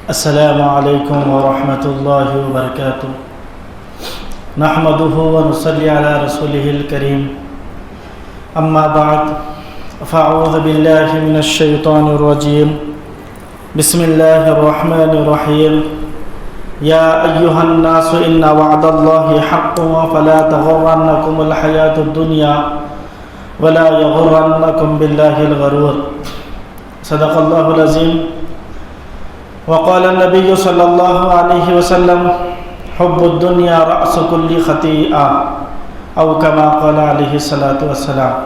السلام علیکم ورحمۃ اللہ وبرکاتہ نحمده ونصلی علی رسوله الکریم اما بعد فاعوذ باللہ من الشیطان الرجیم بسم اللہ الرحمن الرحیم یا ایہا الناس ان وعد اللہ حق فلا تغرنکم الحیاة الدنیا ولا یغرنکم باللہ الغرور صدق اللہ العظیم وقال النبی صلی اللہ علیہ وسلم حب الدنیا رأس کل خطیئہ او کما قال علیہ الصلاۃ والسلام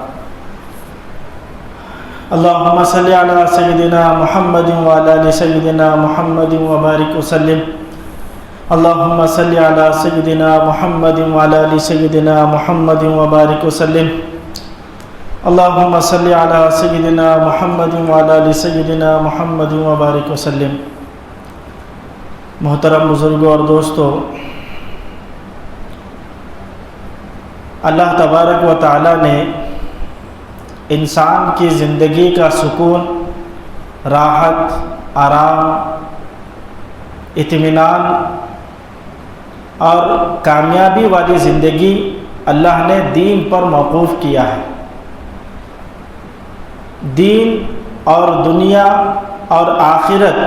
اللہم صلی علی سیدنا محمد وعلی آل سیدنا محمد وبارک وسلم اللہم صلی علی سیدنا محمد وعلی آل سیدنا محمد وبارک وسلم اللہم صلی علی سیدنا محمد وعلی آل سیدنا محمد وبارک وسلم۔ محترم بزرگوں اور دوستو، اللہ تبارک و تعالی نے انسان کی زندگی کا سکون، راحت، آرام، اطمینان اور کامیابی والی زندگی اللہ نے دین پر موقوف کیا ہے۔ دین اور دنیا اور آخرت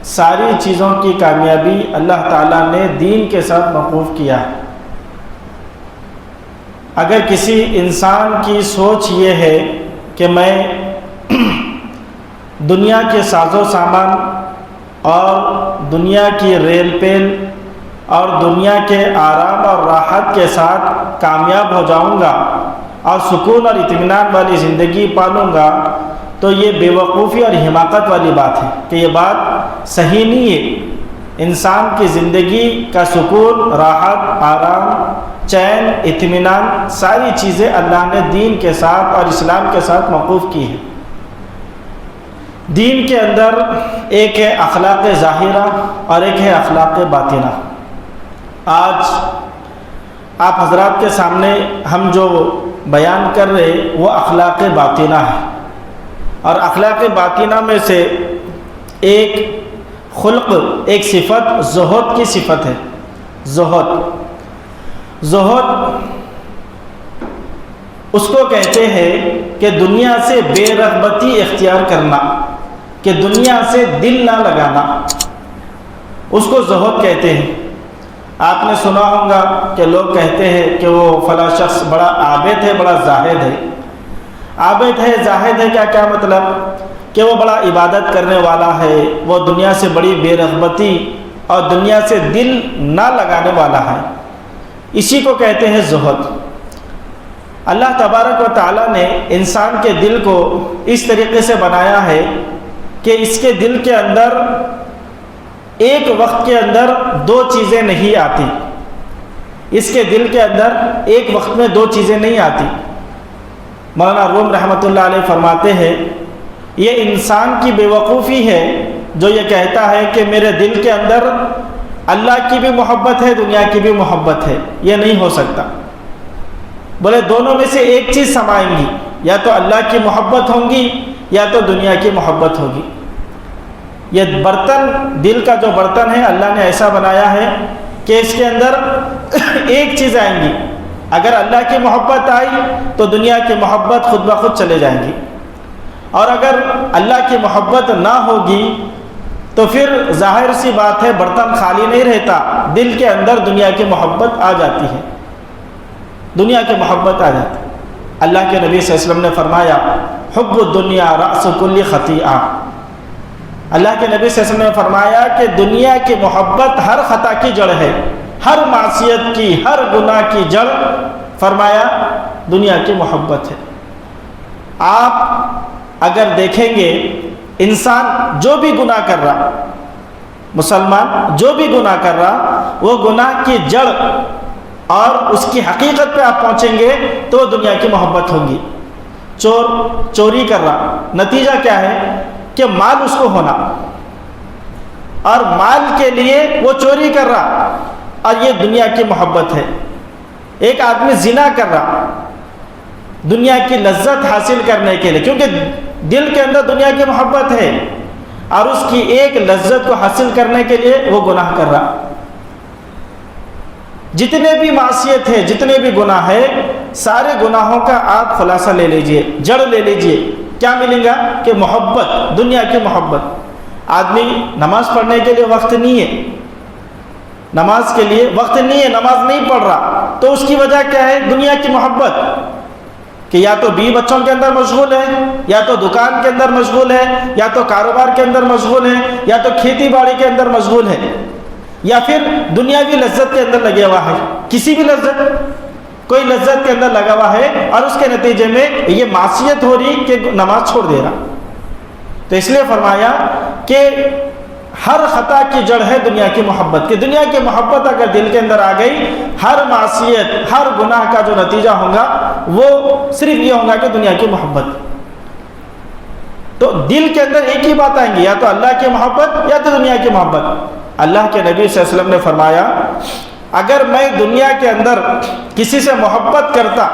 ساری چیزوں کی کامیابی اللہ تعالیٰ نے دین کے ساتھ موقوف کیا ہے۔ اگر کسی انسان کی سوچ یہ ہے کہ میں دنیا کے ساز و سامان اور دنیا کی ریل پیل اور دنیا کے آرام اور راحت کے ساتھ کامیاب ہو جاؤں گا اور سکون اور اطمینان والی زندگی پالوں گا، تو یہ بے وقوفی اور حماقت والی بات ہے کہ یہ بات صحیح نہیں ہے۔ انسان کی زندگی کا سکون، راحت، آرام، چین، اطمینان ساری چیزیں اللہ نے دین کے ساتھ اور اسلام کے ساتھ موقوف کی ہیں۔ دین کے اندر ایک ہے اخلاق ظاہرہ اور ایک ہے اخلاق باطنہ۔ آج آپ حضرات کے سامنے ہم جو بیان کر رہے وہ اخلاق باطنہ ہے، اور اخلاق باطنہ میں سے ایک خلق، ایک صفت زہد کی صفت ہے۔ زہد اس کو کہتے ہیں کہ دنیا سے بے رغبتی اختیار کرنا، کہ دنیا سے دل نہ لگانا، اس کو زہد کہتے ہیں۔ آپ نے سنا ہوگا کہ لوگ کہتے ہیں کہ وہ فلاں شخص بڑا عابد ہے، بڑا زاہد ہے۔ عابد ہے، زاہد ہے، کیا مطلب؟ کہ وہ بڑا عبادت کرنے والا ہے، وہ دنیا سے بڑی بے رغبتی اور دنیا سے دل نہ لگانے والا ہے، اسی کو کہتے ہیں زہد۔ اللہ تبارک و تعالیٰ نے انسان کے دل کو اس طریقے سے بنایا ہے کہ اس کے دل کے اندر ایک وقت کے اندر دو چیزیں نہیں آتی۔ اس کے دل کے اندر ایک وقت میں دو چیزیں نہیں آتی۔ مولانا روم رحمۃ اللہ علیہ فرماتے ہیں یہ انسان کی بے وقوفی ہے جو یہ کہتا ہے کہ میرے دل کے اندر اللہ کی بھی محبت ہے، دنیا کی بھی محبت ہے۔ یہ نہیں ہو سکتا۔ بولے دونوں میں سے ایک چیز سمائیں گی، یا تو اللہ کی محبت ہوگی یا تو دنیا کی محبت ہوگی۔ یہ برتن، دل کا جو برتن ہے، اللہ نے ایسا بنایا ہے کہ اس کے اندر ایک چیز آئیں گی۔ اگر اللہ کی محبت آئی تو دنیا کی محبت خود بخود چلے جائیں گی، اور اگر اللہ کی محبت نہ ہوگی تو پھر ظاہر سی بات ہے برتن خالی نہیں رہتا، دل کے اندر دنیا کی محبت آ جاتی ہے، دنیا کی محبت آ جاتی ہے۔ اللہ کے نبی صلی اللہ علیہ وسلم نے فرمایا حب الدنیا رأس کل خطیئہ۔ اللہ کے نبی صلی اللہ علیہ وسلم نے فرمایا کہ دنیا کی محبت ہر خطا کی جڑ ہے، ہر معصیت کی، ہر گناہ کی جڑ فرمایا دنیا کی محبت ہے۔ آپ اگر دیکھیں گے انسان جو بھی گناہ کر رہا، مسلمان جو بھی گناہ کر رہا، وہ گناہ کی جڑ اور اس کی حقیقت پہ آپ پہنچیں گے تو وہ دنیا کی محبت ہوگی۔ چوری کر رہا، نتیجہ کیا ہے کہ مال اس کو ہونا، اور مال کے لیے وہ چوری کر رہا، اور یہ دنیا کی محبت ہے۔ ایک آدمی زنا کر رہا دنیا کی لذت حاصل کرنے کے لیے، کیونکہ دل کے اندر دنیا کی محبت ہے۔ اور اس کی ایک لذت کو حاصل کرنے کے لیے وہ گناہ کر رہا. جتنے بھی معصیت ہے، جتنے بھی گناہ ہے، سارے گناہوں کا آپ خلاصہ لے لیجئے، جڑ لے لیجئے. کیا ملے گا؟ کہ محبت، دنیا کی محبت. آدمی نماز پڑھنے کے لیے وقت نہیں ہے، نماز کے لیے وقت نہیں ہے، نماز نہیں پڑھ رہا، تو اس کی وجہ کیا ہے؟ دنیا کی محبت. کہ یا تو بیوی بچوں کے اندر مشغول ہے، یا تو دکان کے اندر مشغول ہے، یا تو کاروبار کے اندر مشغول ہے، یا تو کھیتی باڑی کے اندر مشغول ہے، یا پھر دنیاوی لذت کے اندر لگا ہوا ہے. کسی بھی لذت، کوئی لذت کے اندر لگا ہوا ہے، اور اس کے نتیجے میں یہ معصیت ہو رہی کہ نماز چھوڑ دے رہا. تو اس لیے فرمایا کہ ہر خطا کی جڑ ہے دنیا کی محبت. کہ دنیا کی محبت اگر دل کے اندر آ گئی، ہر معصیت، ہر گناہ کا جو نتیجہ ہوگا وہ صرف یہ ہوگا کہ دنیا کی محبت. تو دل کے اندر ایک ہی بات آئیں گی، یا تو اللہ کی محبت یا تو دنیا کی محبت. اللہ کے نبی صلی اللہ علیہ وسلم نے فرمایا اگر میں دنیا کے اندر کسی سے محبت کرتا،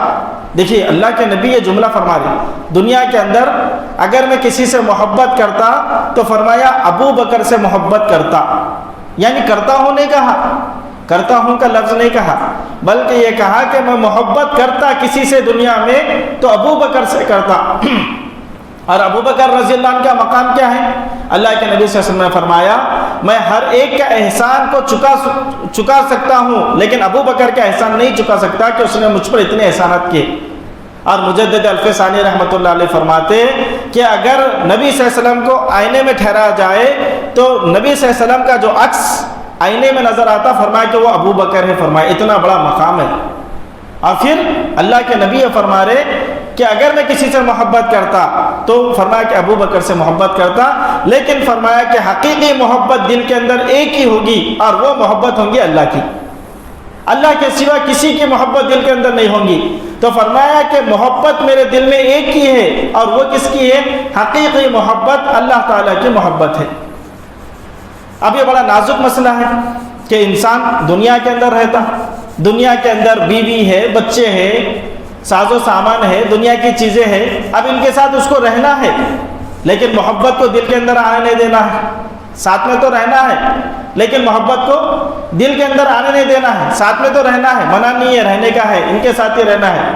دیکھیے اللہ کے نبی یہ جملہ فرما رہے، دنیا کے اندر اگر میں کسی سے محبت کرتا تو فرمایا ابو بکر سے محبت کرتا. یعنی کرتا ہوں نہیں کہا، کرتا ہوں کا لفظ نہیں کہا، بلکہ یہ کہا کہ میں محبت کرتا کسی سے دنیا میں تو ابو بکر سے کرتا. اور ابو بکر رضی اللہ عنہ کا مقام کیا ہے؟ اللہ کے نبی صلی اللہ علیہ وسلم نے فرمایا میں ہر ایک کا احسان کو چکا سکتا ہوں، لیکن ابو بکر کا احسان نہیں چکا سکتا کہ اس نے مجھ پر اتنے احسانات کیے. اور مجدد الفسانی رحمۃ اللہ علیہ فرماتے کہ اگر نبی صلی اللہ علیہ وسلم کو آئینے میں ٹھہرایا جائے تو نبی صلی اللہ علیہ وسلم کا جو عکس آئینے میں نظر آتا، فرمایا کہ وہ ابو بکر ہے. فرمایا اتنا بڑا مقام ہے. اور پھر اللہ کے نبی فرما رہے کہ اگر میں کسی سے محبت کرتا تو فرمایا کہ ابو بکر سے محبت کرتا، لیکن فرمایا کہ حقیقی محبت دل کے اندر ایک ہی ہوگی، اور وہ محبت ہوگی اللہ کی. اللہ کے سوا کسی کی محبت دل کے اندر نہیں ہوگی. تو فرمایا کہ محبت میرے دل میں ایک ہی ہے، اور وہ کس کی ہے؟ حقیقی محبت اللہ تعالیٰ کی محبت ہے. اب یہ بڑا نازک مسئلہ ہے کہ انسان دنیا کے اندر رہتا، دنیا کے اندر بیوی ہے، بچے ہیں، ساز و سامان ہے، دنیا کی چیزیں ہیں، اب ان کے ساتھ اس کو رہنا ہے، لیکن محبت کو دل کے اندر آنے نہیں دینا ہے. ساتھ میں تو رہنا ہے لیکن محبت کو دل کے اندر آنے نہیں دینا ہے. ساتھ میں تو رہنا ہے، منع نہیں ہے، رہنے کا ہے، ان کے ساتھ ہی رہنا ہے.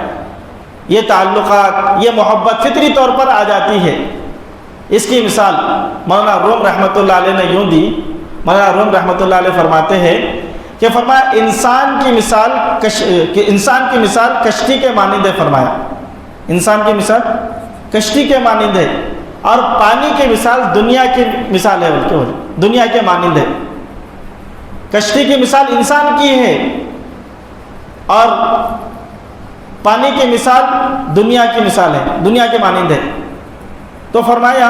یہ تعلقات، یہ محبت فطری طور پر آ جاتی ہے. اس کی مثال مولانا روم رحمۃ اللہ علیہ نے یوں دی. مولانا روم رحمۃ اللہ علیہ فرماتے ہیں کہ فرمایا انسان کی مثال کشتی کے مانند ہے. فرمایا انسان کی مثال کشتی کے مانند ہے، اور پانی کی مثال دنیا کی مثال ہے، بلکہ دنیا کے مانند ہے. کشتی کی مثال انسان کی ہے اور پانی کی مثال دنیا کی مثال ہے، دنیا کے مانند ہے. تو فرمایا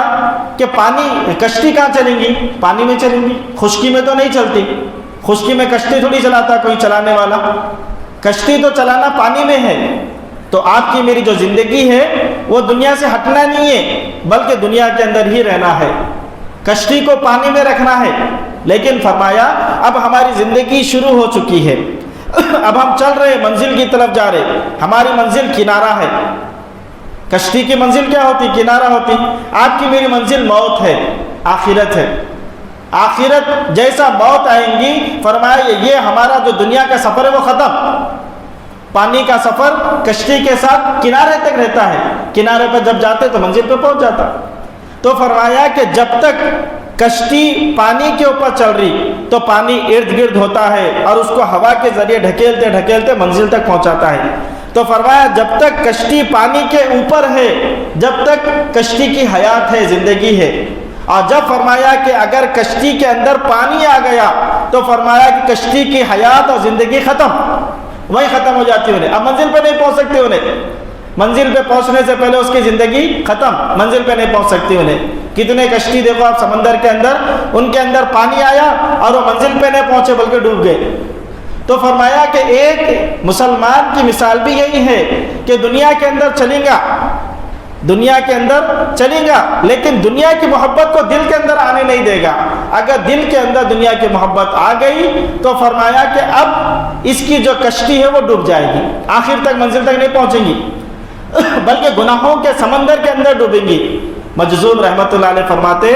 کہ کشتی کہاں چلیں گی؟ پانی میں چلیں گی، خشکی میں تو نہیں چلتی. خشکی میں کشتی تھوڑی چلاتا کوئی چلانے والا، کشتی تو چلانا پانی میں ہے. تو آپ کی میری جو زندگی ہے وہ دنیا سے ہٹنا نہیں ہے، بلکہ دنیا کے اندر ہی رہنا ہے. کشتی کو پانی میں رکھنا ہے، لیکن فرمایا اب ہماری زندگی شروع ہو چکی ہے، اب ہم چل رہے منزل کی طرف جا رہے. ہماری منزل کنارہ ہے. کشتی کی منزل کیا ہوتی؟ کنارہ ہوتی. آپ کی میری منزل موت ہے، آخرت ہے. آخرت جیسا موت آئیں گی، فرمایا یہ ہمارا جو دنیا کا سفر ہے وہ ختم. پانی کا سفر کشتی کے ساتھ کنارے تک رہتا ہے، کنارے پر جب جاتے تو منزل پہ پہنچ جاتا. تو فرمایا کہ جب تک کشتی پانی کے اوپر چل رہی تو پانی ارد گرد ہوتا ہے اور اس کو ہوا کے ذریعے ڈھکیلتے ڈھکیلتے منزل تک پہنچاتا ہے. تو فرمایا جب تک کشتی پانی کے اوپر ہے، جب تک کشتی کی حیات ہے، زندگی ہے. اور جب فرمایا کہ اگر کشتی کے اندر پانی آ گیا تو فرمایا کہ کشتی کی حیات اور زندگی ختم، وہیں ختم ہو جاتی انہیں. اب منزل پہ نہیں پہنچ سکتی انہیں، منزل پہ پہنچنے سے پہلے اس کی زندگی ختم، منزل پہ نہیں پہنچ سکتی انہیں. کتنے کشتی دیکھو آپ سمندر کے اندر، ان کے اندر پانی آیا اور وہ منزل پہ نہیں پہنچے بلکہ ڈوب گئے. تو فرمایا کہ ایک مسلمان کی مثال بھی یہی ہے کہ دنیا کے اندر چلیں گا، دنیا کے اندر چلیں گا، لیکن دنیا کی محبت کو دل کے اندر آنے نہیں دے گا. اگر دل کے اندر دنیا کی محبت آ گئی تو فرمایا کہ اب اس کی جو کشتی ہے وہ ڈوب جائے گی، آخر تک منزل تک نہیں پہنچیں گی بلکہ گناہوں کے سمندر کے اندر ڈوبیں گی. مجذوب رحمۃ اللہ علیہ فرماتے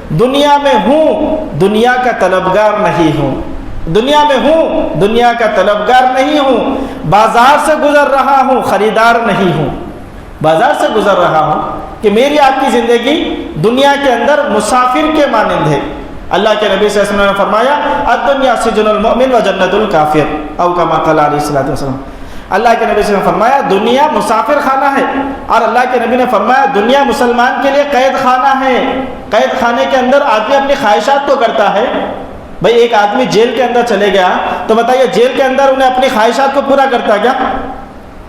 دنیا میں ہوں دنیا کا طلبگار نہیں ہوں، دنیا میں ہوں دنیا کا طلبگار نہیں ہوں، بازار سے گزر رہا ہوں خریدار نہیں ہوں، بازار سے گزر رہا ہوں کہ میری آپ کی زندگی دنیا کے اندر مسافر کے مانند ہے۔ اللہ کے نبی صلی اللہ علیہ وسلم نے فرمایا الدنیا سجن المؤمن و جنت الکافر، او کما قال علیہ الصلوۃ والسلام۔ اللہ کے نبی صلی اللہ علیہ وسلم نے فرمایا دنیا مسافر خانہ ہے، اور اللہ کے نبی نے فرمایا دنیا مسلمان کے لیے قید خانہ ہے۔ قید خانے کے اندر آدمی اپنی خواہشات کو کرتا ہے۔ بھئی ایک آدمی جیل کے اندر چلے گیا تو بتائیے جیل کے اندر انہیں اپنی خواہشات کو پورا کرتا کیا؟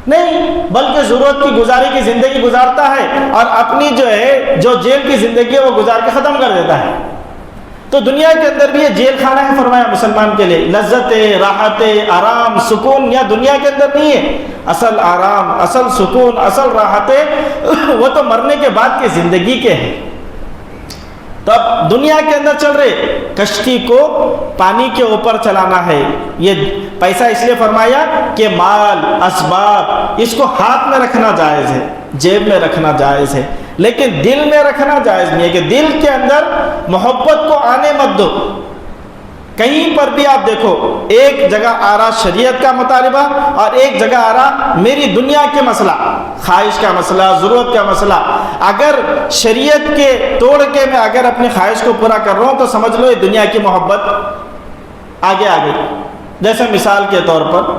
نہیں، بلکہ ضرورت کی گزاری کی زندگی گزارتا ہے، اور اپنی جو جیل کی زندگی ہے وہ گزار کے ختم کر دیتا ہے۔ تو دنیا کے اندر بھی یہ جیل خانہ ہے فرمایا مسلمان کے لیے۔ لذت، راحت، آرام، سکون یا دنیا کے اندر نہیں ہے۔ اصل آرام، اصل سکون، اصل راحتیں وہ تو مرنے کے بعد کی زندگی کے ہیں۔ تو اب دنیا کے اندر چل رہے کشتی کو پانی کے اوپر چلانا ہے۔ یہ پیسہ اس لیے فرمایا کہ مال، اسباب، اس کو ہاتھ میں رکھنا جائز ہے، جیب میں رکھنا جائز ہے، لیکن دل میں رکھنا جائز نہیں ہے کہ دل کے اندر محبت کو آنے مت دو۔ کہیں پر بھی آپ دیکھو ایک جگہ آ رہا شریعت کا مطالبہ اور ایک جگہ آ رہا میری دنیا کے مسئلہ، خواہش کا مسئلہ، ضرورت کا مسئلہ۔ اگر شریعت کے توڑ کے میں اگر اپنی خواہش کو پورا کر رہا ہوں تو سمجھ لو یہ دنیا کی محبت آگے آ گئی۔ جیسے مثال کے طور پر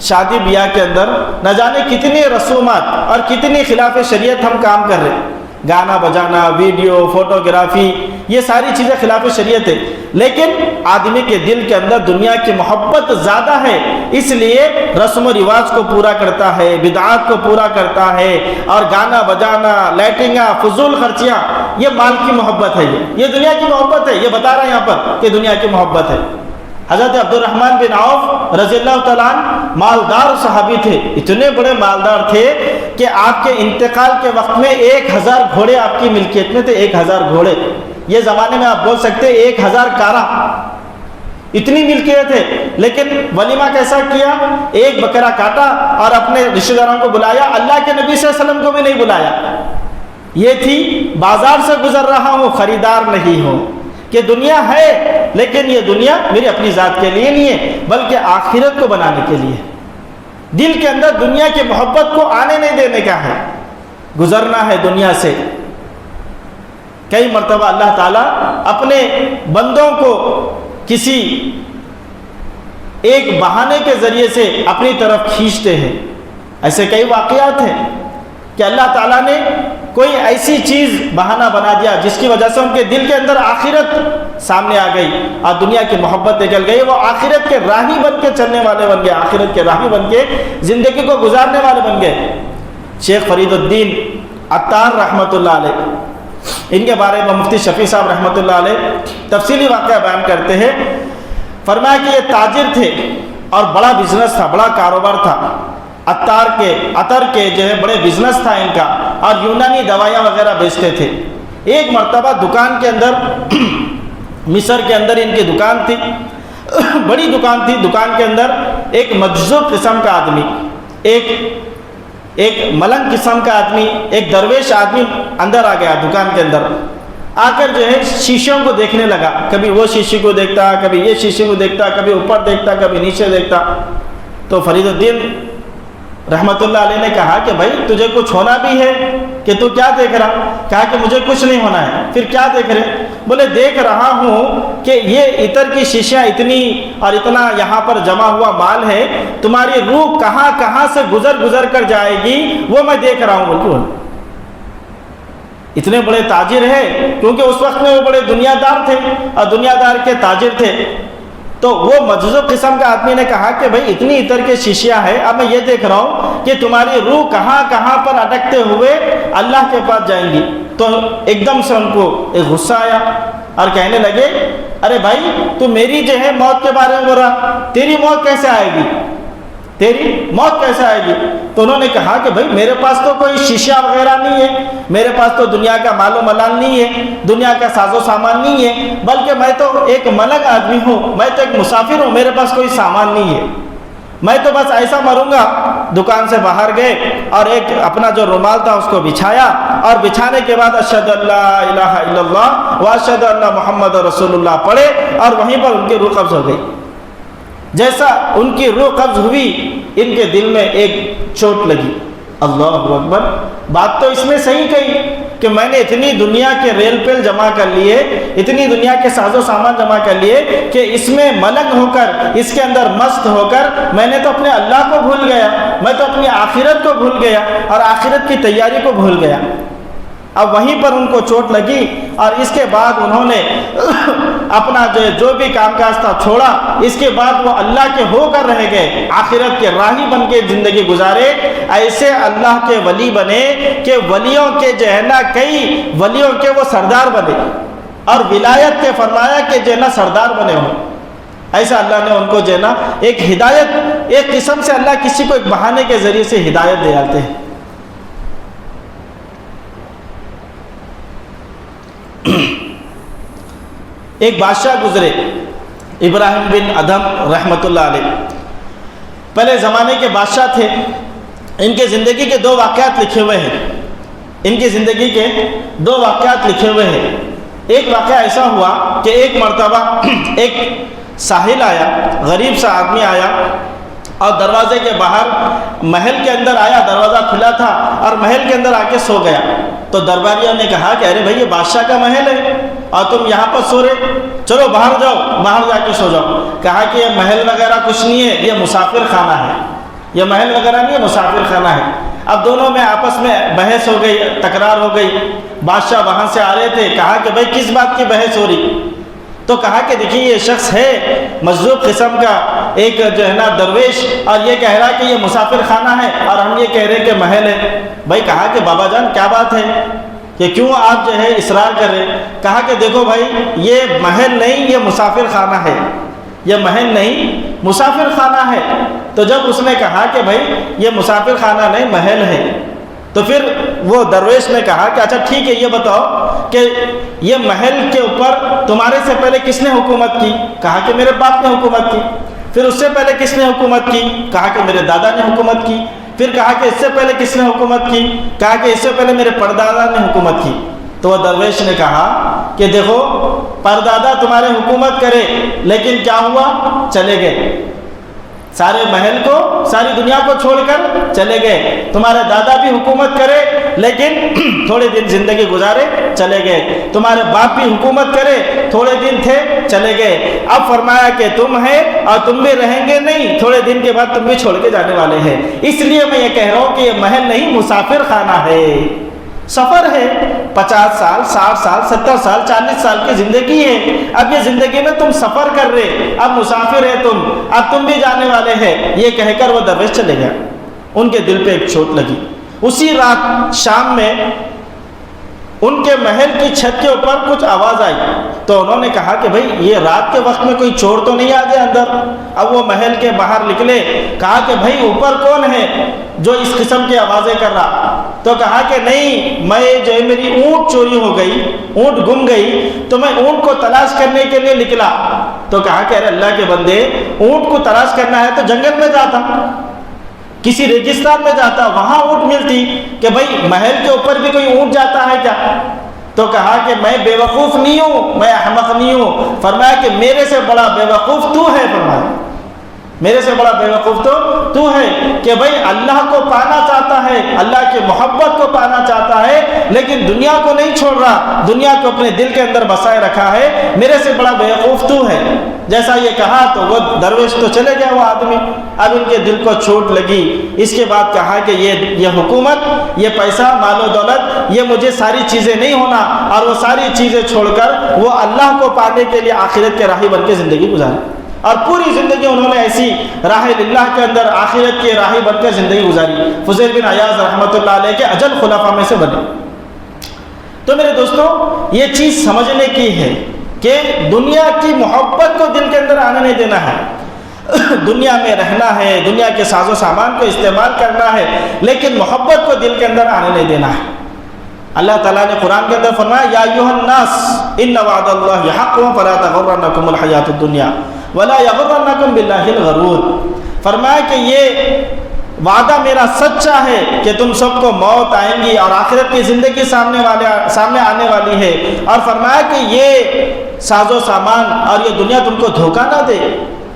شادی بیاہ کے اندر نہ جانے کتنی رسومات اور کتنی خلاف شریعت ہم کام کر رہے ہیں، گانا بجانا، ویڈیو، فوٹوگرافی، یہ ساری چیزیں خلاف شریعت ہے، لیکن آدمی کے دل کے اندر دنیا کی محبت زیادہ ہے، اس لیے رسم و رواج کو پورا کرتا ہے، بدعات کو پورا کرتا ہے، اور گانا بجانا، لائٹنگاں، فضول خرچیاں، یہ مال کی محبت ہے، یہ دنیا کی محبت ہے۔ یہ بتا رہا ہے یہاں پر کہ دنیا کی محبت ہے۔ حضرت عبد الرحمن بن عوف رضی اللہ تعالیٰ عنہ مالدار صحابی تھے، اتنے بڑے مالدار تھے کہ آپ کے انتقال کے وقت میں 1000 گھوڑے آپ کی ملکیت میں تھے۔ 1000 گھوڑے، یہ زمانے میں آپ بول سکتے 1000 کارا، اتنی ملکیت ہے۔ لیکن ولیمہ کیسا کیا؟ ایک بکرا کاٹا اور اپنے رشتہ داروں کو بلایا، اللہ کے نبی صلی اللہ علیہ وسلم کو بھی نہیں بلایا۔ یہ تھی بازار سے گزر رہا ہوں خریدار نہیں ہوں، کہ دنیا ہے لیکن یہ دنیا میری اپنی ذات کے لیے نہیں ہے بلکہ آخرت کو بنانے کے لیے۔ دل کے اندر دنیا کی محبت کو آنے نہیں دینے کا ہے، گزرنا ہے دنیا سے۔ کئی مرتبہ اللہ تعالیٰ اپنے بندوں کو کسی ایک بہانے کے ذریعے سے اپنی طرف کھینچتے ہیں۔ ایسے کئی واقعات ہیں کہ اللہ تعالیٰ نے کوئی ایسی چیز بہانہ بنا دیا جس کی وجہ سے ان کے دل کے اندر آخرت سامنے آ گئی اور دنیا کی محبت نکل گئی، وہ آخرت کے راہی بن کے چلنے والے بن گئے، آخرت کے راہی بن کے زندگی کو گزارنے والے بن گئے۔ شیخ فرید الدین عطار رحمۃ اللہ علیہ، ان کے بارے میں مفتی شفیع صاحب رحمۃ اللہ علیہ تفصیلی واقعہ بیان کرتے ہیں۔ فرمایا کہ یہ تاجر تھے اور بڑا بزنس تھا، بڑا کاروبار تھا، عطر کے جو ہے بڑے بزنس تھا ان کا، اور یونانی دوائیاں وغیرہ بیچتے تھے۔ ایک مرتبہ دکان کے اندر مصر کے اندر ان کی دکان تھی، بڑی دکان تھی، دکان کے اندر ایک مجذوب قسم کا آدمی، ایک ملنگ قسم کا آدمی، ایک درویش آدمی اندر آ گیا دکان کے اندر، آ کر جو ہے شیشوں کو دیکھنے لگا، کبھی وہ شیشے کو دیکھتا، کبھی یہ شیشے کو دیکھتا، کبھی اوپر دیکھتا، کبھی نیچے دیکھتا۔ تو فرید الدین رحمت اللہ علیہ نے کہا کہ بھائی تجھے کچھ ہونا بھی ہے کہ تو کیا دیکھ رہا؟ کہا کہ مجھے کچھ نہیں ہونا ہے۔ پھر کیا دیکھ رہے؟ بولے دیکھ رہا ہوں کہ یہ عطر کی شیشیاں اتنی اور اتنا یہاں پر جمع ہوا مال ہے، تمہاری روح کہاں کہاں سے گزر کر جائے گی وہ میں دیکھ رہا ہوں۔ بالکل اتنے بڑے تاجر ہیں، کیونکہ اس وقت میں وہ بڑے دنیا دار تھے اور دنیا دار کے تاجر تھے۔ تو وہ مجذوب قسم کا آدمی نے کہا کہ بھائی اتنی عطر کی شیشیاں ہیں، اب میں یہ دیکھ رہا ہوں کہ تمہاری روح کہاں کہاں پر اٹکتے ہوئے اللہ کے پاس جائیں گی۔ تو ایک دم سے ان کو ایک غصہ آیا اور کہنے لگے ارے بھائی تو میری جو ہے موت کے بارے میں بول رہا، تیری موت کیسے آئے گی؟ تیری موت کیسے آئے گی؟ تو انہوں نے کہا کہ بھائی میرے پاس تو کوئی شیشہ وغیرہ نہیں ہے، میرے پاس تو دنیا کا مال و ملال نہیں ہے، دنیا کا ساز و سامان نہیں ہے، بلکہ میں تو ایک ملنگ آدمی ہوں، میں تو ایک مسافر ہوں، میرے پاس کوئی سامان نہیں ہے۔ میں تو بس ایسا مروں گا. دکان سے باہر گئے اور ایک اپنا جو رومال تھا اس کو بچھایا, اور بچھانے کے بعد اشہد ان لا الہ الا اللہ و اشہد ان محمد رسول اللہ پڑھے, اور وہیں پر ان کی روح قبض ہو گئی. جیسا ان کی روح قبض ہوئی, ان کے دل میں ایک چوٹ لگی. اللہ اکبر. بات تو اس میں صحیح کہی کہ میں نے اتنی دنیا کے ریل پیل جمع کر لیے, اتنی دنیا کے ساز و سامان جمع کر لیے کہ اس میں ملنگ ہو کر, اس کے اندر مست ہو کر میں نے تو اپنے اللہ کو بھول گیا, میں تو اپنی آخرت کو بھول گیا اور آخرت کی تیاری کو بھول گیا. اب وہیں پر ان کو چوٹ لگی, اور اس کے بعد انہوں نے اپنا جو بھی کام کاج تھا چھوڑا. اس کے بعد وہ اللہ کے ہو کر رہ گئے, آخرت کے راہی بن کے زندگی گزارے. ایسے اللہ کے ولی بنے کہ ولیوں کے جو ہے نا کئی ولیوں کے وہ سردار بنے, اور ولایت کے فرمایا کہ جو ہے نا سردار بنے ہوں. ایسا اللہ نے ان کو جو ہے نا ایک ہدایت, ایک قسم سے اللہ کسی کو ایک بہانے کے ذریعے سے ہدایت دے جاتے ہیں. ایک بادشاہ گزرے, ابراہیم بن ادھم رحمۃ اللہ علیہ. پہلے زمانے کے بادشاہ تھے. ان کے زندگی کے 2 واقعات لکھے ہوئے ہیں. ان کی زندگی کے 2 واقعات لکھے ہوئے ہیں. ایک واقعہ ایسا ہوا کہ ایک مرتبہ ایک ساحل آیا, غریب سا آدمی آیا, اور دروازے کے باہر محل کے اندر آیا, دروازہ کھلا تھا, اور محل کے اندر آ کے سو گیا. تو درباریوں نے کہا کہ ارے بھائی یہ بادشاہ کا محل ہے اور تم یہاں پر سو رہے, چلو باہر جاؤ, باہر جا کے سو جاؤ. کہا کہ یہ محل وغیرہ کچھ نہیں ہے, یہ مسافر خانہ ہے. یہ محل وغیرہ نہیں ہے, مسافر خانہ ہے. اب دونوں میں آپس میں بحث ہو گئی, تکرار ہو گئی. بادشاہ وہاں سے آ رہے تھے, کہا کہ بھائی کس بات کی بحث ہو رہی؟ تو کہا کہ دیکھیے یہ شخص ہے مجذوب قسم کا ایک جو ہے نا درویش, اور یہ کہہ رہا کہ یہ مسافر خانہ ہے, اور ہم یہ کہہ رہے کہ محل ہے. بھائی کہا کہ بابا جان کیا بات ہے کہ کیوں آپ جو ہے اصرار کر رہے؟ کہا کہ دیکھو بھائی یہ محل نہیں, یہ مسافر خانہ ہے. یہ محل نہیں, مسافر خانہ ہے. تو جب اس نے کہا کہ بھائی یہ مسافر خانہ نہیں محل ہے, تو پھر وہ درویش نے کہا کہ اچھا ٹھیک ہے, یہ بتاؤ کہ یہ محل کے اوپر تمہارے سے پہلے کس نے حکومت کی؟ کہا کہ میرے باپ نے حکومت کی. پھر اس سے پہلے کس نے حکومت کی؟ کہا کہ میرے دادا نے حکومت کی. پھر کہا کہ اس سے پہلے کس نے حکومت کی؟ کہا کہ اس سے پہلے میرے پردادا نے حکومت کی. تو وہ درویش نے کہا کہ دیکھو پردادا تمہارے حکومت کرے, لیکن کیا ہوا؟ چلے گئے. سارے محل کو, ساری دنیا کو چھوڑ کر چلے گئے. تمہارے دادا بھی حکومت کرے لیکن تھوڑے دن زندگی گزارے, چلے گئے. تمہارے باپ بھی حکومت کرے, تھوڑے دن تھے, چلے گئے. اب فرمایا کہ تم ہے اور تم بھی رہیں گے نہیں, تھوڑے دن کے بعد تم بھی چھوڑ کے جانے والے ہیں. اس لیے میں یہ کہہ رہا ہوں کہ یہ محل نہیں, مسافر خانہ ہے, سفر ہے. 50 سال, 60 سال, 70 سال, 40 سال کی زندگی ہے. اب یہ زندگی میں تم سفر کر رہے, اب مسافر ہے تم, اب تم بھی جانے والے ہیں. یہ کہہ کر وہ درویش چلے گیا. ان کے دل پہ ایک چوٹ لگی. اسی رات شام میں ان کے محل کی چھت کے اوپر کچھ آواز آئی. تو انہوں نے کہا کہ بھئی یہ رات کے وقت میں کوئی چور تو نہیں آ گیا اندر؟ اب وہ محل کے باہر نکلے, کہا کہ بھئی اوپر کون ہے جو اس قسم کی آوازیں کر رہا؟ تو کہا کہ نہیں, میں جو ہے میری اونٹ چوری ہو گئی, اونٹ گم گئی, تو میں اونٹ کو تلاش کرنے کے لیے نکلا. تو کہا کہ ارے اللہ کے بندے, اونٹ کو تلاش کرنا ہے تو جنگل میں جاتا, کسی ریگستان میں جاتا, وہاں اونٹ ملتی. کہ بھئی محل کے اوپر بھی کوئی اونٹ جاتا ہے کیا؟ تو کہا کہ میں بے وقوف نہیں ہوں, میں احمق نہیں ہوں. فرمایا کہ میرے سے بڑا بے وقوف تو ہے. فرمایا میرے سے بڑا بے وقوف تو ہے کہ بھئی اللہ کو پانا چاہتا ہے, اللہ کی محبت کو پانا چاہتا ہے, لیکن دنیا کو نہیں چھوڑ رہا, دنیا کو اپنے دل کے اندر بسائے رکھا ہے. میرے سے بڑا بے وقوف تو ہے. جیسا یہ کہا تو وہ درویش تو چلے گیا وہ آدمی. اب ان کے دل کو چوٹ لگی. اس کے بعد کہا کہ یہ حکومت, یہ پیسہ, مال و دولت, یہ مجھے ساری چیزیں نہیں ہونا, اور وہ ساری چیزیں چھوڑ کر وہ اللہ کو پانے کے لیے آخرت کے راہی بن کے زندگی گزاری. اور پوری زندگی انہوں نے ایسی راہ اللہ کے اندر آخرت کے راہی بن کر زندگی گزاری. فضیل بن عیاض رحمۃ اللہ علیہ کے اجل خلفاء میں سے بنے. تو میرے دوستو یہ چیز سمجھنے کی ہے کہ دنیا کی محبت کو دل کے اندر آنے نہیں دینا ہے. دنیا میں رہنا ہے, دنیا کے ساز و سامان کو استعمال کرنا ہے, لیکن محبت کو دل کے اندر آنے نہیں دینا ہے. اللہ تعالیٰ نے قرآن کے اندر فرمایا یا ایھا الناس ان وعد اللہ حق فلا تغرنکم الحیات الدنیا ولا یغرنکم باللہ الغرور. فرمایا کہ یہ وعدہ میرا سچا ہے کہ تم سب کو موت آئیں گی اور آخرت کی زندگی سامنے آنے والی ہے، اور فرمایا کہ یہ ساز و سامان اور یہ دنیا تم کو دھوکہ نہ دے،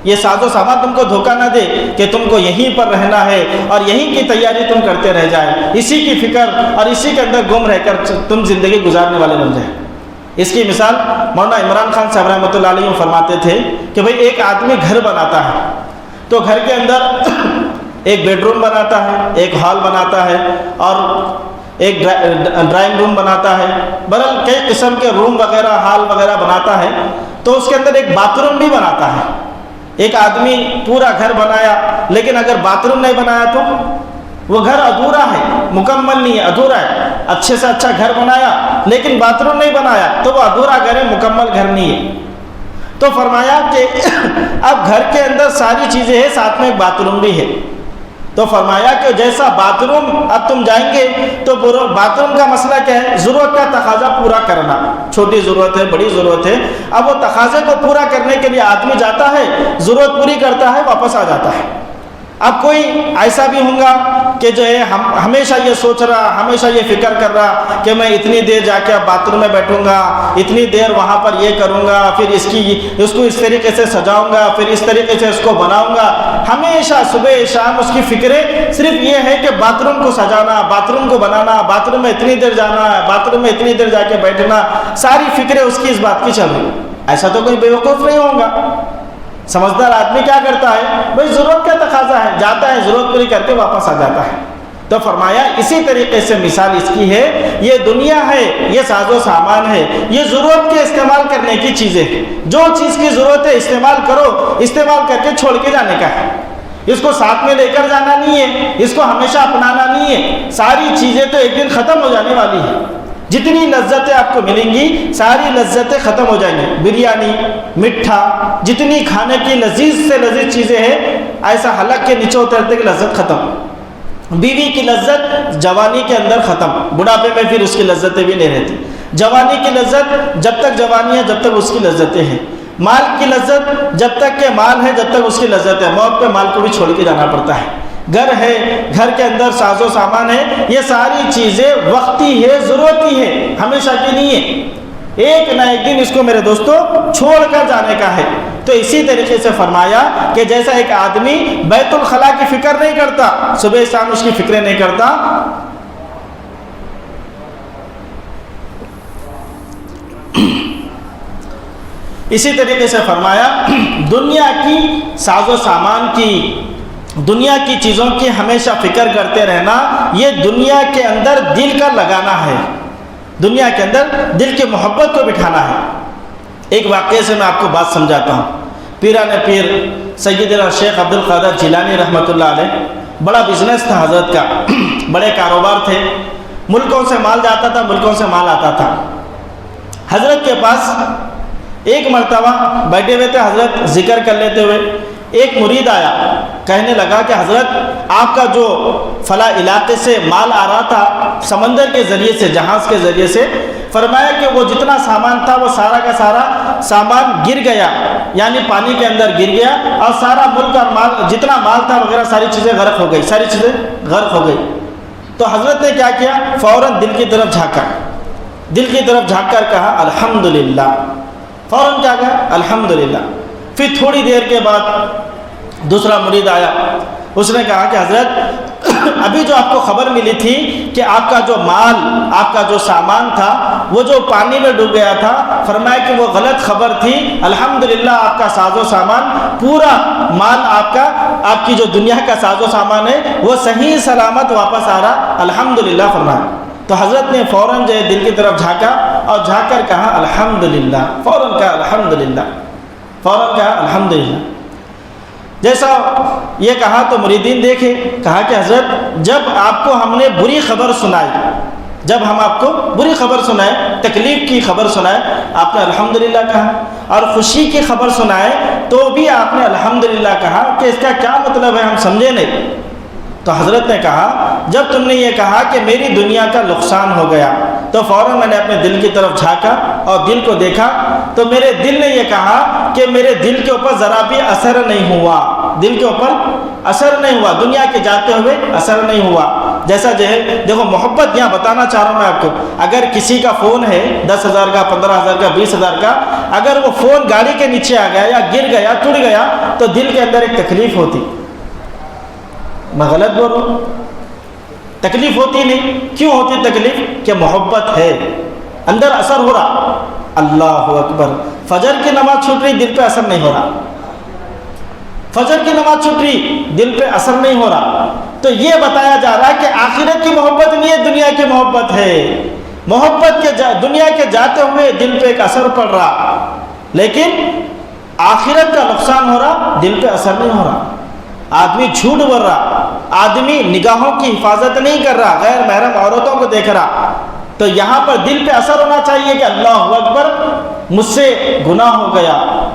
یہ ساز و سامان تم کو دھوکہ نہ دے کہ تم کو یہیں پر رہنا ہے اور یہیں کی تیاری تم کرتے رہ جائے، اسی کی فکر اور اسی کے اندر گم رہ کر تم زندگی گزارنے والے بن جائے۔ اس کی مثال مولانا عمران خان صاحب رحمۃ اللہ علیہ فرماتے تھے کہ بھئی ایک آدمی گھر بناتا ہے تو گھر کے اندر ایک بیڈ روم بناتا ہے، ایک ہال بناتا ہے اور ایک ڈرائنگ روم بناتا ہے، بہرحال کئی قسم کے روم وغیرہ ہال وغیرہ بناتا ہے، تو اس کے اندر ایک باتھ روم بھی بناتا ہے۔ ایک آدمی پورا گھر بنایا لیکن اگر باتھ روم نہیں بنایا تو وہ گھر ادھورا ہے، مکمل نہیں ہے، ادھورا ہے۔ اچھے سے اچھا گھر بنایا لیکن باتھ روم نہیں بنایا تو وہ ادھورا گھر ہے، مکمل گھر نہیں ہے۔ تو فرمایا کہ اب گھر کے اندر ساری چیزیں ہیں، ساتھ میں ایک باتھ روم بھی ہے، تو فرمایا کہ جیسا باتھ روم اب تم جائیں گے تو باتھ روم کا مسئلہ کیا ہے؟ ضرورت کا تقاضا پورا کرنا، چھوٹی ضرورت ہے، بڑی ضرورت ہے، اب وہ تقاضے کو پورا کرنے کے لیے آدمی جاتا ہے، ضرورت پوری کرتا ہے، واپس آ جاتا ہے۔ اب کوئی ایسا بھی ہوگا کہ جو ہے ہمیشہ یہ سوچ رہا، ہمیشہ یہ فکر کر رہا کہ میں اتنی دیر جا کے اب باتھ روم میں بیٹھوں گا، اتنی دیر وہاں پر یہ کروں گا، پھر اس کو اس طریقے سے سجاؤں گا، پھر اس طریقے سے اس کو بناؤں گا۔ ہمیشہ صبح شام اس کی فکریں صرف یہ ہے کہ باتھ روم کو سجانا، باتھ روم کو بنانا، باتھ روم میں اتنی دیر جانا ہے، باتھ روم میں اتنی دیر جا کے بیٹھنا، ساری فکریں اس کی اس بات کی چل رہی۔ ایسا تو کوئی بیوقوف نہیں ہوگا۔ سمجھدار آدمی کیا کرتا ہے؟ بھئی ضرورت کا تقاضا ہے، جاتا ہے، ضرورت پوری کر کے واپس آ جاتا ہے۔ تو فرمایا اسی طریقے سے مثال اس کی ہے، یہ دنیا ہے، یہ ساز و سامان ہے، یہ ضرورت کے استعمال کرنے کی چیزیں ہیں۔ جو چیز کی ضرورت ہے استعمال کرو، استعمال کر کے چھوڑ کے جانے کا ہے۔ اس کو ساتھ میں لے کر جانا نہیں ہے، اس کو ہمیشہ اپنانا نہیں ہے۔ ساری چیزیں تو ایک دن ختم ہو جانے والی ہیں۔ جتنی لذتیں آپ کو ملیں گی ساری لذتیں ختم ہو جائیں گی۔ بریانی، مٹھا، جتنی کھانے کی لذیذ سے لذیذ چیزیں ہیں، ایسا حلق کے نیچے اترتے کہ لذت ختم۔ بیوی کی لذت جوانی کے اندر ختم، بڑھاپے میں پھر اس کی لذتیں بھی نہیں رہتی۔ جوانی کی لذت جب تک جوانی ہے جب تک اس کی لذتیں ہیں۔ مال کی لذت جب تک کہ مال ہے جب تک اس کی لذت ہے، موت پہ مال کو بھی چھوڑ کے جانا پڑتا ہے۔ گھر ہے، گھر کے اندر ساز و سامان ہے، یہ ساری چیزیں وقتی ہے، ضرورتی ہے، ہمیشہ کی نہیں ہے۔ ایک نہ ایک دن اس کو میرے دوستو چھوڑ کر جانے کا ہے۔ تو اسی طریقے سے فرمایا کہ جیسا ایک آدمی بیت الخلاء کی فکر نہیں کرتا، صبح شام اس کی فکریں نہیں کرتا، اسی طریقے سے فرمایا دنیا کی ساز و سامان کی، دنیا کی چیزوں کی ہمیشہ فکر کرتے رہنا، یہ دنیا کے اندر دل کا لگانا ہے، دنیا کے اندر دل کی محبت کو بٹھانا ہے۔ ایک واقعے سے میں آپ کو بات سمجھاتا ہوں۔ پیران پیر سیدنا شیخ عبد القادر جیلانی رحمۃ اللہ علیہ، بڑا بزنس تھا حضرت کا، بڑے کاروبار تھے، ملکوں سے مال جاتا تھا، ملکوں سے مال آتا تھا۔ حضرت کے پاس ایک مرتبہ بیٹھے ہوئے تھے، حضرت ذکر کر لیتے ہوئے، ایک مرید آیا، کہنے لگا کہ حضرت آپ کا جو فلاں علاقے سے مال آ رہا تھا سمندر کے ذریعے سے، جہاز کے ذریعے سے، فرمایا کہ وہ جتنا سامان تھا وہ سارا کا سارا سامان گر گیا، یعنی پانی کے اندر گر گیا، اور سارا ملک اور مال، جتنا مال تھا وغیرہ ساری چیزیں غرق ہو گئی، ساری چیزیں غرق ہو گئی۔ تو حضرت نے کیا کیا؟ فوراً دل کی طرف جھانکا، دل کی طرف جھانک کر کہا الحمدللہ، فوراً کیا کہا؟ الحمدللہ۔ پھر تھوڑی دیر کے بعد دوسرا مرید آیا، اس نے کہا کہ حضرت ابھی جو آپ کو خبر ملی تھی کہ آپ کا جو مال، آپ کا جو سامان تھا وہ جو پانی میں ڈوب گیا تھا، فرمایا کہ وہ غلط خبر تھی، الحمدللہ آپ کا ساز و سامان، پورا مال آپ کا، آپ کی جو دنیا کا ساز و سامان ہے وہ صحیح سلامت واپس آ رہا، الحمدللہ فرمایا۔ تو حضرت نے فوراً جو ہے دل کی طرف جھانکا اور جھانک کر کہا الحمدللہ، فوراً کہا الحمدللہ، فوراً کہا الحمدللہ۔ جیسا یہ کہا تو مریدین دیکھے، کہا کہ حضرت جب آپ کو ہم نے بری خبر سنائی، جب ہم آپ کو بری خبر سنائے، تکلیف کی خبر سنائے، آپ نے الحمدللہ کہا، اور خوشی کی خبر سنائے تو بھی آپ نے الحمدللہ کہا، کہ اس کا کیا مطلب ہے ہم سمجھے نہیں۔ تو حضرت نے کہا جب تم نے یہ کہا کہ میری دنیا کا نقصان ہو گیا، تو فوراً میں نے اپنے دل کی طرف جھانکا اور دل کو دیکھا، تو میرے دل نے یہ کہا کہ میرے دل کے اوپر ذرا بھی اثر نہیں ہوا، دل کے اوپر اثر نہیں ہوا، دنیا کے جاتے ہوئے اثر نہیں ہوا۔ جیسا جو ہے دیکھو محبت یہاں بتانا چاہ رہا ہوں میں آپ کو، اگر کسی کا فون ہے 10,000 کا، 15,000 کا، 20,000 کا، اگر وہ فون گاڑی کے نیچے آ گیا یا گر گیا، ٹوٹ گیا، تو دل کے اندر ایک تکلیف ہوتی۔ میں غلط بول رہا ہوں؟ تکلیف ہوتی نہیں؟ کیوں ہوتی تکلیف؟ کہ محبت ہے، اندر اثر ہو رہا۔ اللہ اکبر، فجر کی نماز چھوٹ رہی، دل پہ اثر نہیں ہو رہا۔ فجر کی نماز چھوٹ رہی، دل پہ اثر نہیں ہو رہا۔ تو یہ بتایا جا رہا ہے کہ آخرت کی محبت نہیں ہے، دنیا کی محبت ہے۔ محبت کے دنیا کے جاتے ہوئے دل پہ ایک اثر پڑ رہا، لیکن آخرت کا نقصان ہو رہا، دل پہ اثر نہیں ہو رہا۔ آدمی جھوٹ بول رہا، آدمی نگاہوں کی حفاظت نہیں کر رہا، غیر محرم عورتوں کو دیکھ رہا، تو یہاں پر دل پہ اثر ہونا چاہیے کہ اللہ اکبر، مجھ سے گناہ ہو گیا،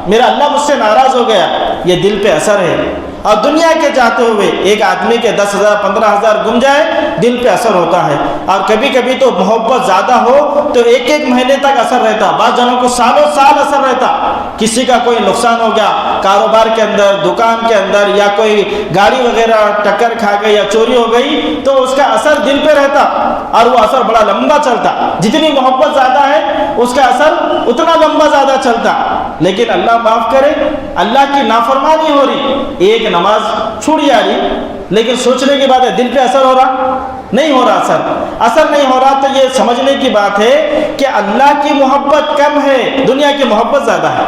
میرا اللہ مجھ سے ناراض ہو گیا، یہ دل پہ اثر ہے۔ اور دنیا کے جاتے ہوئے ایک آدمی کے 10,000 15,000 گم جائے، دل پہ اثر ہوتا ہے۔ اور کبھی کبھی تو محبت زیادہ ہو تو ایک ایک مہینے تک اثر رہتا، بعض جنوں کو سالوں سال اثر رہتا۔ کسی کا کوئی نقصان ہو گیا کاروبار کے اندر، دکان کے اندر، یا کوئی گاڑی وغیرہ ٹکر کھا گئی یا چوری ہو گئی، تو اس کا اثر دل پہ رہتا اور وہ اثر بڑا لمبا چلتا۔ جتنی محبت زیادہ ہے اس کا اثر اتنا لمبا زیادہ چلتا۔ لیکن اللہ معاف کرے، اللہ کی نافرمانی ہو رہی، ایک نماز چھوٹ جا رہی، لیکن سوچنے کی بات ہے دل پہ اثر ہو رہا نہیں ہو رہا، اثر نہیں ہو رہا، تو یہ سمجھنے کی بات ہے کہ اللہ کی محبت کم ہے، دنیا کی محبت زیادہ ہے۔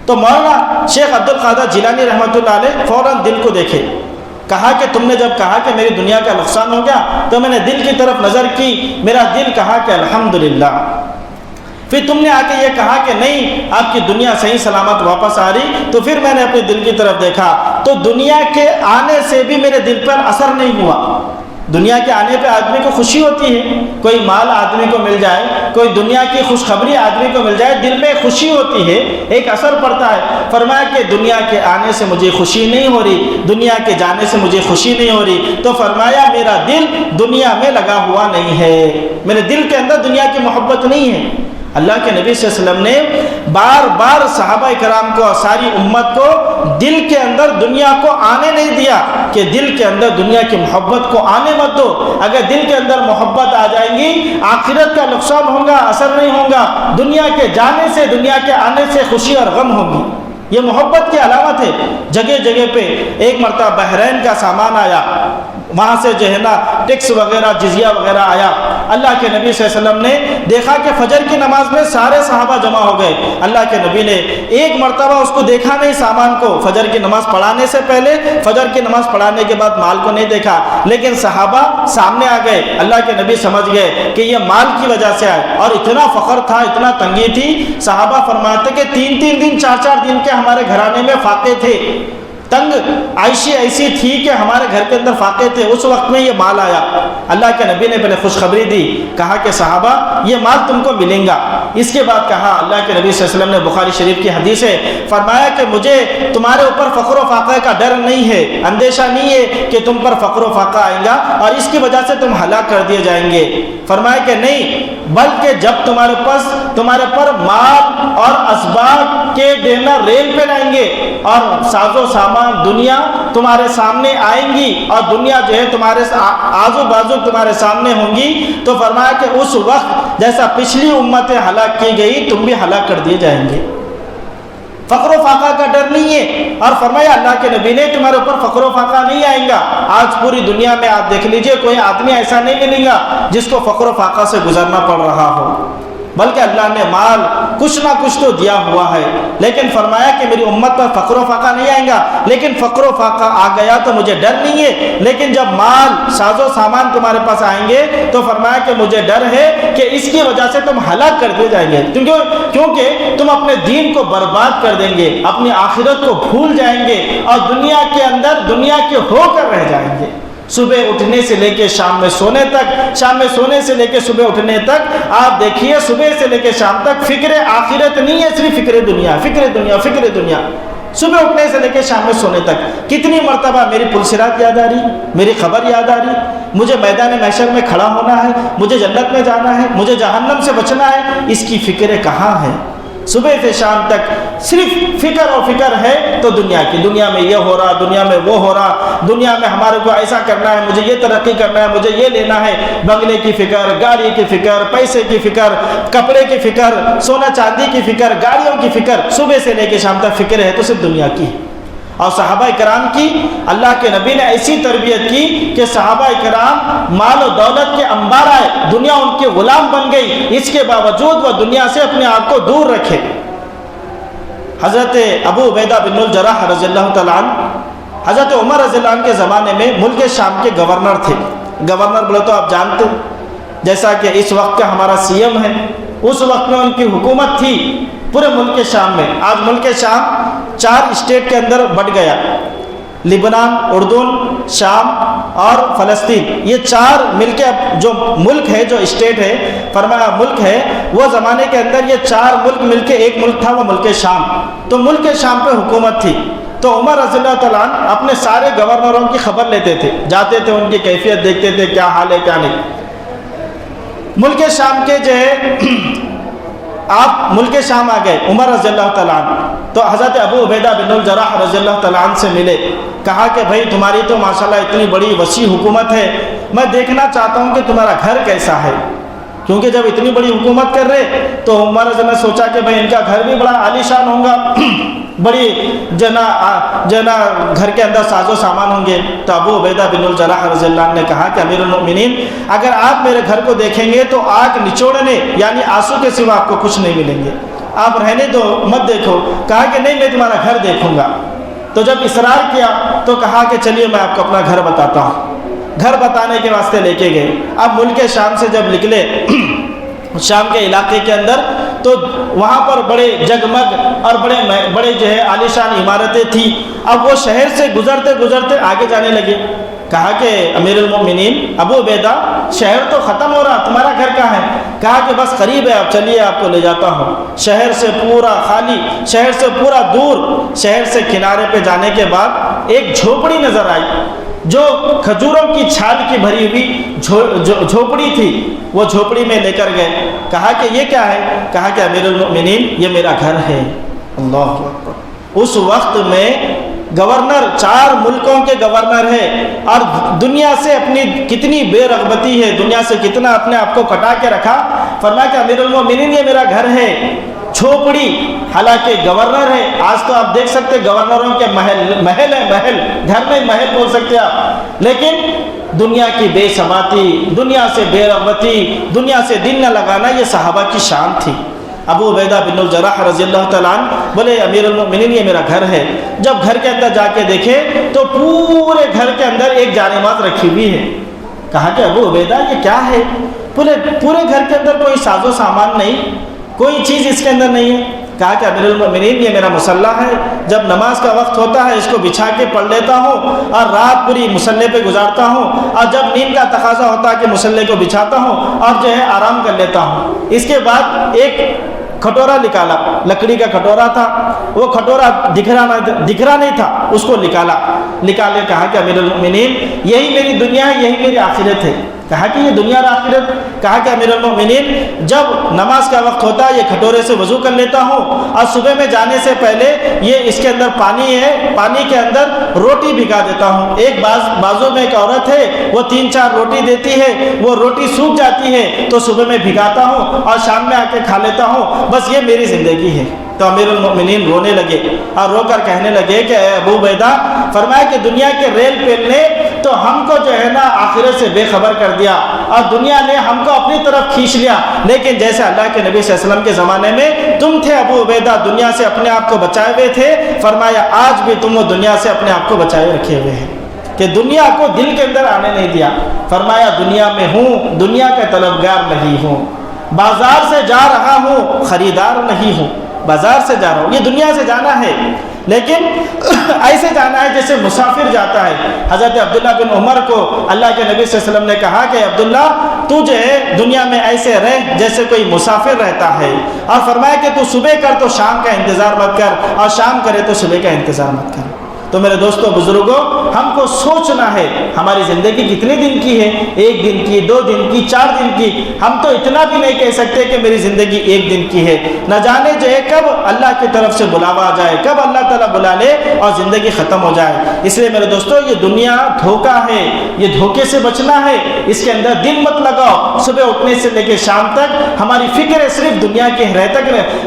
تو مولانا شیخ عبد القادر جیلانی رحمۃ اللہ علیہ فوراً دل کو دیکھے، کہا کہ تم نے جب کہا کہ میری دنیا کا نقصان ہو گیا تو میں نے دل کی طرف نظر کی، میرا دل کہا کہ الحمدللہ۔ پھر تم نے آ کے یہ کہا کہ نہیں، آپ کی دنیا صحیح سلامت واپس آ رہی، تو پھر میں نے اپنے دل کی طرف دیکھا تو دنیا کے آنے سے بھی میرے دل پر اثر نہیں ہوا۔ دنیا کے آنے پہ آدمی کو خوشی ہوتی ہے، کوئی مال آدمی کو مل جائے، کوئی دنیا کی خوشخبری آدمی کو مل جائے، دل میں خوشی ہوتی ہے، ایک اثر پڑتا ہے۔ فرمایا کہ دنیا کے آنے سے مجھے خوشی نہیں ہو رہی، دنیا کے جانے سے مجھے خوشی نہیں ہو رہی، تو فرمایا میرا دل دنیا میں لگا ہوا نہیں ہے، میرے دل کے اندر دنیا کی محبت نہیں ہے۔ اللہ کے نبی صلی اللہ علیہ وسلم نے بار بار صحابہ کرام کو اور ساری امت کو دل کے اندر دنیا کو آنے نہیں دیا، کہ دل کے اندر دنیا کی محبت کو آنے مت دو۔ اگر دل کے اندر محبت آ جائیں گی، آخرت کا نقصان ہوگا، اثر نہیں ہوگا، دنیا کے جانے سے، دنیا کے آنے سے خوشی اور غم ہوگی۔ یہ محبت کی علامت ہے۔ جگہ جگہ پہ ایک مرتبہ بحرین کا سامان آیا، وہاں سے جو ہے نا ٹیکس وغیرہ، جزیہ وغیرہ آیا۔ اللہ کے نبی صلی اللہ علیہ وسلم نے دیکھا کہ فجر کی نماز میں سارے صحابہ جمع ہو گئے۔ اللہ کے نبی نے ایک مرتبہ اس کو دیکھا نہیں، سامان کو، فجر کی نماز پڑھانے سے پہلے، فجر کی نماز پڑھانے کے بعد مال کو نہیں دیکھا، لیکن صحابہ سامنے آ گئے۔ اللہ کے نبی سمجھ گئے کہ یہ مال کی وجہ سے آئے، اور اتنا فخر تھا، اتنا تنگی تھی، صحابہ فرماتے کہ 3 دن 4 دن کے ہمارے گھرانے میں فاقے تھے، تنگ عیشی ایسی تھی کہ ہمارے گھر کے اندر فاقے تھے، اس وقت میں یہ مال آیا۔ اللہ کے نبی نے پہلے خوشخبری دی، کہا کہ صحابہ یہ مال تم کو ملیں گا۔ اس کے بعد کہا، اللہ کے نبی صلی اللہ علیہ وسلم نے، بخاری شریف کی حدیث ہے، فرمایا کہ مجھے تمہارے اوپر فقر و فاقہ کا ڈر نہیں ہے، اندیشہ نہیں ہے کہ تم پر فقر و فاقہ آئیں گا اور اس کی وجہ سے تم ہلاک کر دیے جائیں گے۔ فرمایا کہ نہیں، بلکہ جب تمہارے پر مال اور اسباب کے ڈھیر ریل پہ لائیں گے اور ساز و سامان دنیا تمہارے سامنے آئیں گی، اور دنیا جو ہے تمہارے آزو بازو تمہارے سامنے ہوں گی، تو فرمایا کہ اس وقت جیسا پچھلی امتیں ہلاک کی گئی، تم بھی ہلاک کر دیے جائیں گے۔ فقر و فاقہ کا ڈر نہیں ہے، اور فرمایا اللہ کے نبی نے تمہارے اوپر فقر و فاقہ نہیں آئیں گا۔ آج پوری دنیا میں آپ دیکھ لیجئے، کوئی آدمی ایسا نہیں ملے گا جس کو فقر و فاقہ سے گزرنا پڑ رہا ہو، بلکہ اللہ نے مال کچھ نہ کچھ تو دیا ہوا ہے، لیکن فرمایا کہ میری امت پر فقر و فاقہ نہیں آئیں گا۔ لیکن فقر و فاقہ آ گیا تو مجھے ڈر نہیں ہے، لیکن جب مال ساز و سامان تمہارے پاس آئیں گے تو فرمایا کہ مجھے ڈر ہے کہ اس کی وجہ سے تم ہلاک کر دیے جائیں گے، کیونکہ تم اپنے دین کو برباد کر دیں گے، اپنی آخرت کو بھول جائیں گے، اور دنیا کے اندر دنیا کے ہو کر رہ جائیں گے۔ صبح اٹھنے سے لے کے شام میں سونے تک، شام میں سونے سے لے کے صبح اٹھنے تک، آپ دیکھیے صبح سے لے کے شام تک فکر آخرت نہیں ہے، صرف فکر دنیا، فکر دنیا، فکر دنیا۔ صبح اٹھنے سے لے کے شام میں سونے تک کتنی مرتبہ میری پلسرات یاد آ رہی، میری خبر یاد آ رہی، مجھے میدان محشر میں کھڑا ہونا ہے، مجھے جنت میں جانا ہے، مجھے جہنم سے بچنا ہے، اس کی فکریں کہاں ہیں؟ صبح سے شام تک صرف فکر اور فکر ہے تو دنیا کی، دنیا میں یہ ہو رہا، دنیا میں وہ ہو رہا، دنیا میں ہمارے کو ایسا کرنا ہے، مجھے یہ ترقی کرنا ہے، مجھے یہ لینا ہے، بنگلے کی فکر، گاڑی کی فکر، پیسے کی فکر، کپڑے کی فکر، سونا چاندی کی فکر، گاڑیوں کی فکر، صبح سے لے کے شام تک فکر ہے تو صرف دنیا کی۔ اور صحابہ کرام کی اللہ کے نبی نے ایسی تربیت کی کہ صحابہ کرام مال و دولت کے انبار آئے، دنیا ان کے غلام بن گئی، اس کے باوجود وہ دنیا سے اپنے آپ کو دور رکھے۔ حضرت ابو عبیدہ بن الجراح رضی اللہ تعالیٰ عنہ حضرت عمر رضی اللہ عنہ کے زمانے میں ملک شام کے گورنر تھے۔ گورنر بولے تو آپ جانتے جیسا کہ اس وقت کا ہمارا سی ایم ہے، اس وقت میں ان کی حکومت تھی پورے ملک شام میں۔ آج ملک شام 4 اسٹیٹ کے اندر بٹ گیا، لبنان، اردن، شام اور فلسطین، یہ 4 مل کے جو ملک ہے، جو اسٹیٹ ہے، فرمایا ملک ہے، وہ زمانے کے اندر یہ 4 ملک مل کے ایک ملک تھا، وہ ملک شام۔ تو ملک شام پہ حکومت تھی، تو عمر رضی اللہ تعالیٰ عنہ اپنے سارے گورنروں کی خبر لیتے تھے، جاتے تھے، ان کی کیفیت دیکھتے تھے، کیا حال ہے کیا نہیں۔ ملک شام کے جو ہے آپ ملک شام آ گئے عمر رضی اللہ تعالیٰ عنہ، تو حضرت ابو عبیدہ بن الجراح رضی اللہ تعالیٰ عنہ سے ملے، کہا کہ بھائی تمہاری تو ماشاءاللہ اتنی بڑی وسیع حکومت ہے، میں دیکھنا چاہتا ہوں کہ تمہارا گھر کیسا ہے، کیونکہ جب اتنی بڑی حکومت کر رہے تو عمر رضی اللہ نے سوچا کہ بھائی ان کا گھر بھی بڑا عالیشان ہوگا، بڑی جنا گھر کے اندر ساز و سامان ہوں گے۔ تو ابو عبیدہ بن الجراح رضی اللہ عنہ نے کہا کہ امیر المؤمنین اگر آپ میرے گھر کو دیکھیں گے تو آگ نچوڑنے یعنی آنسو کے سوا آپ کو کچھ نہیں ملیں گے، آپ رہنے دو، مت دیکھو۔ کہا کہ نہیں، میں تمہارا گھر دیکھوں گا۔ تو جب اصرار کیا تو کہا کہ چلیے میں آپ کو اپنا گھر بتاتا ہوں۔ گھر بتانے کے واسطے لے کے گئے۔ اب ملک شام سے جب نکلے شام کے علاقے کے اندر تو وہاں پر بڑے جگمگ اور بڑے جو ہے عالیشان عمارتیں تھیں۔ اب وہ شہر سے گزرتے گزرتے آگے جانے لگے۔ کہا کہ امیر المؤمنین ابو عبیدہ شہر تو ختم ہو رہا، تمہارا گھر کہاں ہے؟ کہا کہ بس قریب ہے، آپ چلیے آپ کو لے جاتا ہوں۔ شہر سے پورا خالی، شہر سے پورا دور، شہر سے کنارے پہ جانے کے بعد ایک جھوپڑی نظر آئی جو کھجوروں کی چھال کی بھری ہوئی جھوپڑی تھی۔ وہ جھوپڑی میں لے کر گئے۔ کہا کہ یہ کیا ہے؟ کہا کہ امیر المؤمنین یہ میرا گھر ہے۔ اللہ اکبر! اس وقت میں گورنر 4 ملکوں کے گورنر ہے اور دنیا سے اپنی کتنی بے رغبتی ہے، دنیا سے کتنا اپنے آپ کو کٹا کے رکھا۔ فرمایا کہ امیر المؤمنین یہ میرا گھر ہے، جھوپڑی، حالانکہ گورنر ہے۔ آج تو آپ دیکھ سکتے گورنروں کے محل ہے، محل، گھر میں محل بول سکتے آپ، لیکن دنیا کی بے ثباتی، دنیا سے بے رغبتی، دنیا سے دل نہ لگانا، یہ صحابہ کی شان تھی۔ ابو عبیدہ بن الجراح رضی اللہ تعالیٰ عنہ بولے امیر المؤمنین یہ میرا گھر ہے۔ جب گھر کے اندر جا کے دیکھے تو پورے گھر کے اندر ایک جانماز رکھی ہوئی ہے۔ کہا کہ ابو عبیدہ یہ کیا ہے؟ پورے گھر کے اندر کوئی ساز و سامان نہیں، کوئی چیز اس کے اندر نہیں ہے۔ کہا کہ امیر المؤمنین یہ میرا مصلی ہے، جب نماز کا وقت ہوتا ہے اس کو بچھا کے پڑھ لیتا ہوں اور رات پوری مصلی پہ گزارتا ہوں، اور جب نیند کا تقاضا ہوتا ہے کہ مصلی کو بچھاتا ہوں اور جو ہے آرام کر لیتا ہوں۔ اس کے بعد ایک کھٹورا نکالا، لکڑی کا کھٹورا تھا، وہ کھٹورا دکھ رہا نہیں تھا، اس کو نکالے کہا کہ امیر المؤمنین یہی میری دنیا ہے، یہی میری آخرت ہے۔ کہا کہ یہ دنیا اور آخرت؟ کہا کہ امیر المؤمنین جب نماز کا وقت ہوتا ہے یہ کھٹورے سے وضو کر لیتا ہوں اور صبح میں جانے سے پہلے یہ اس کے اندر پانی ہے، پانی کے اندر روٹی بھگا دیتا ہوں۔ ایک بازو میں ایک عورت ہے، وہ 3-4 روٹی دیتی ہے، وہ روٹی سوکھ جاتی ہے تو صبح میں بھگاتا ہوں اور شام میں آ کے کھا لیتا ہوں، بس یہ میری زندگی ہے۔ تو امیر المؤمنین رونے لگے اور رو کر کہنے لگے کہ اے ابو عبیدہ، فرمایا کہ دنیا کے ریل پل نے تو ہم کو جو ہے نا آخرت سے بے خبر کر دیا اور دنیا نے ہم کو اپنی طرف کھینچ لیا، لیکن جیسے اللہ کے نبی صلی اللہ علیہ وسلم کے زمانے میں تم تھے ابو عبیدہ دنیا سے اپنے آپ کو بچائے ہوئے تھے، فرمایا آج بھی تم وہ دنیا سے اپنے آپ کو بچائے رکھے ہوئے ہیں کہ دنیا کو دل کے اندر آنے نہیں دیا۔ فرمایا دنیا میں ہوں، دنیا کا طلبگار نہیں ہوں، بازار سے جا رہا ہوں، خریدار نہیں ہوں، بازار سے جا رہا ہوں، یہ دنیا سے جانا ہے لیکن ایسے جانا ہے جیسے مسافر جاتا ہے۔ حضرت عبداللہ بن عمر کو اللہ کے نبی صلی اللہ علیہ وسلم نے کہا کہ عبداللہ تو جو ہے دنیا میں ایسے رہ جیسے کوئی مسافر رہتا ہے، اور فرمایا کہ تو صبح کر تو شام کا انتظار مت کر اور شام کرے تو صبح کا انتظار مت کر۔ تو میرے دوستوں بزرگوں، ہم کو سوچنا ہے ہماری زندگی کتنے دن کی ہے، 1 دن کی، 2 دن کی، 4 دن کی. ہم تو اتنا بھی نہیں کہہ سکتے کہ میری زندگی 1 دن کی ہے. نہ جانے جو ہے کب اللہ کی طرف سے بلاوا آ جائے، کب اللہ تعالیٰ بلا لے اور زندگی ختم ہو جائے. اس لیے میرے دوستو یہ دنیا دھوکہ ہے، یہ دھوکے سے بچنا ہے. اس کے اندر دل مت لگاؤ. صبح اٹھنے سے لے کے شام تک ہماری فکر صرف دنیا کے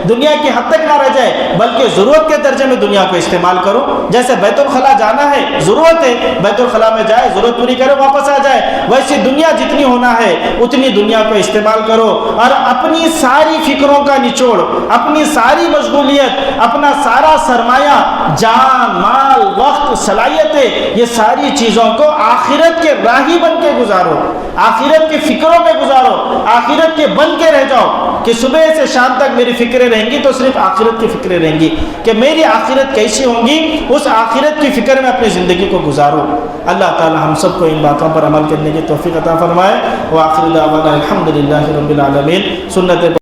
دنیا کی حد تک نہ رہ جائے، بلکہ ضرورت کے درجے میں دنیا کو استعمال کرو. جیسے بیت الخلا جانا ہے، ضرورت ہے، بیت الخلا میں جائے، ضرورت پوری کرے، واپس آ جائے. ویسے دنیا جتنی ہونا ہے اتنی دنیا کو استعمال کرو، اور اپنی ساری فکروں کا نچوڑ، اپنی ساری مشغولیت، اپنا سارا سرمایہ، جان، مال، وقت، صلاحیتیں، یہ ساری چیزوں کو آخرت کے راہی بن کے گزارو، آخرت کی فکروں میں گزارو، آخرت کے بن کے رہ جاؤ. کہ صبح سے شام تک میری فکریں رہیں گی تو صرف آخرت کی فکریں رہیں گی، کہ میری آخرت کیسی ہوں گی، اس آخرت کی فکر میں اپنی زندگی کو گزارو. اللہ تعالی ہم سب کو ان باتوں پر عمل کرنے کی توفیق عطا فرمائے. وآخر دعوانا الحمدللہ رب العالمین. سنت